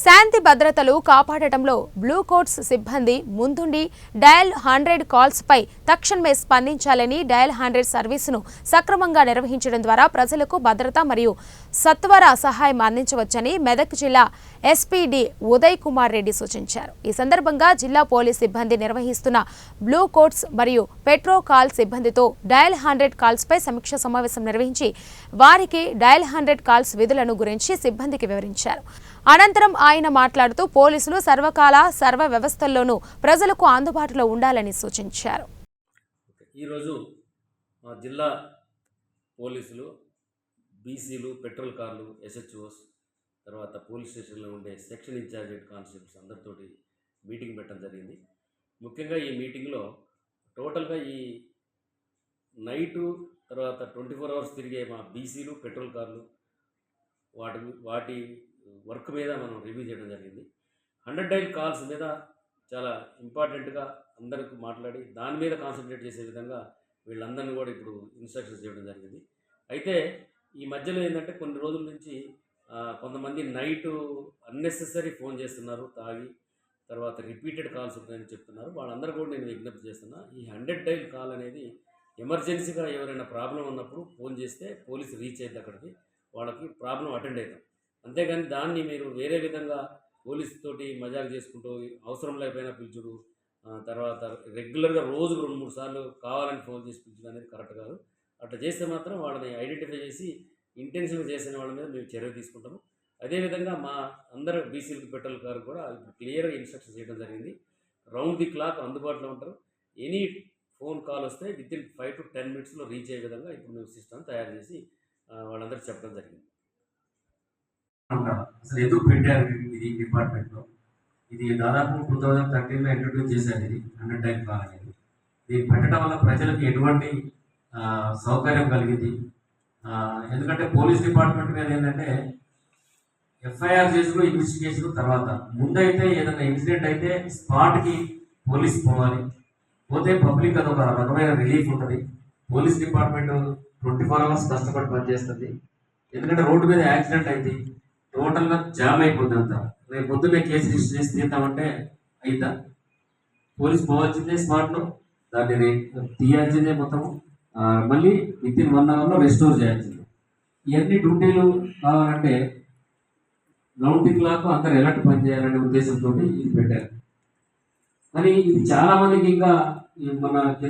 శాంతి భద్రతలు కాపాడటంలో blue quotes సిబ్బంది ముందుండి డయల్ 100 కాల్స్ పై తక్షణమే స్పందించాలని డయల్ 100 సర్వీసును సక్రమంగా నిర్వహించడం ద్వారా ప్రజలకు భద్రత మరియు సత్వర సహాయం అందించవచ్చని మెదక్ జిల్లా ఎస్పీడీ ఉదయ్ కుమార్ రెడ్డి సూచించారు. ఈ సందర్భంగా జిల్లా పోలీస్ సిబ్బంది నిర్వహిస్తున్న బ్లూ కోట్స్ మరియు పెట్రో కాల్ సిబ్బందితో డయల్ 100 కాల్స్ పై సమీక్ష సమావేశం నిర్వహించి వారికి డయల్ 100 కాల్స్ విధులను గురించి సిబ్బందికి వివరించారు. అనంతరం ఆయన మాట్లాడుతూ పోలీసులు సర్వకాల సర్వ వ్యవస్థల్లోనూ ప్రజలకు అందుబాటులో ఉండాలని సూచించారు. ఈరోజు మా జిల్లా పోలీసులు బీసీలు పెట్రోల్ కార్లు ఎస్హెచ్ఓస్ తర్వాత పోలీస్ స్టేషన్లో ఉండే సెక్షన్ ఇన్ఛార్జ్ కానిస్టేబుల్స్ అందరితోటి మీటింగ్ పెట్టడం జరిగింది. ముఖ్యంగా ఈ మీటింగ్లో టోటల్గా ఈ నైటు తర్వాత 24 అవర్స్ తిరిగే మా బీసీలు పెట్రోల్ కార్లు వాటి వర్క్ మీద మనం రివ్యూ చేయడం జరిగింది. 100 డైల్ కాల్స్ మీద చాలా ఇంపార్టెంట్గా అందరికీ మాట్లాడి దాని మీద కాన్సన్ట్రేట్ చేసే విధంగా వీళ్ళందరినీ కూడా ఇప్పుడు ఇన్స్ట్రక్షన్స్ చేయడం జరిగింది. అయితే ఈ మధ్యలో ఏంటంటే కొన్ని రోజుల నుంచి కొంతమంది నైటు అన్నెసెసరీ ఫోన్ చేస్తున్నారు, తాగి తర్వాత రిపీటెడ్ కాల్స్ ఉన్నాయని చెప్తున్నారు. వాళ్ళందరూ కూడా నేను విజ్ఞప్తి చేస్తున్నా, ఈ 100 డైల్ కాల్ అనేది ఎమర్జెన్సీగా ఎవరైనా ప్రాబ్లం ఉన్నప్పుడు ఫోన్ చేస్తే పోలీసు రీచ్ అయితే అక్కడికి వాళ్ళకి ప్రాబ్లం అటెండ్ అవుతాం. అంతేగాని దాన్ని మీరు వేరే విధంగా పోలీసు తోటి మజాక్ చేసుకుంటూ అవసరం లేకపోయినా పిలుచుడు, తర్వాత రెగ్యులర్గా రోజుకు 2-3 సార్లు కావాలని ఫోన్ చేసి పిలుచుడు అనేది కరెక్ట్ కాదు. అట్లా చేస్తే మాత్రం వాళ్ళని ఐడెంటిఫై చేసి ఇంటెన్షన్గా చేసిన వాళ్ళ మీద మేము చర్య తీసుకుంటాము. అదేవిధంగా మా అందరు బీసీలకు పెట్రోల్ కారు కూడా ఇప్పుడు క్లియర్గా ఇన్స్ట్రక్షన్ చేయడం జరిగింది. రౌండ్ ది క్లాక్ అందుబాటులో ఉంటారు. ఎనీ ఫోన్ కాల్ వస్తే వితిన్ 5 to 10 మినిట్స్లో రీచ్ అయ్యే విధంగా ఇప్పుడు మేము సిస్టమ్ తయారు చేసి వాళ్ళందరికీ చెప్పడం జరిగింది. అసలు ఎందుకు పెట్టారు ఇది డిపార్ట్మెంట్లో? ఇది దాదాపు 2013లో ఇంట్రడ్యూస్ చేశారు. ఇది 100 డైల్ కాల్ అనేది. దీన్ని పెట్టడం వల్ల ప్రజలకు ఎటువంటి సౌకర్యం కలిగింది? ఎందుకంటే పోలీస్ డిపార్ట్మెంట్ మీద ఏంటంటే ఎఫ్ఐఆర్ చేసుకుని ఇన్వెస్టిగేషన్ తర్వాత ముందైతే ఏదైనా ఇన్సిడెంట్ అయితే స్పాట్కి పోలీస్ పోవాలి, పోతే పబ్లిక్ అదొక రకమైన రిలీఫ్ ఉంటుంది. పోలీస్ డిపార్ట్మెంట్ 24 అవర్స్ కష్టపడి పనిచేస్తుంది. ఎందుకంటే రోడ్డు మీద యాక్సిడెంట్ అయితే టోటల్గా జామ్ అయిపోద్ది అంతా. రేపు పొద్దున్నే కేసు రిజిస్టర్ చేసి తీద్దామంటే అయిద్దా? పోలీస్ పోవాల్సిందే స్పాట్లో, దాన్ని తీయాల్సిందే మొత్తము, మళ్ళీ వితిన్ 1 అవర్లో రెస్టోర్ చేయాల్సిందే. ఇవన్నీ డ్యూటీలు కావాలంటే రౌండ్ ది క్లాక్ అందరు ఎలాంటి పని చేయాలనే ఉద్దేశంతో ఇది పెట్టారు. కానీ ఇది చాలామందికి ఇంకా మన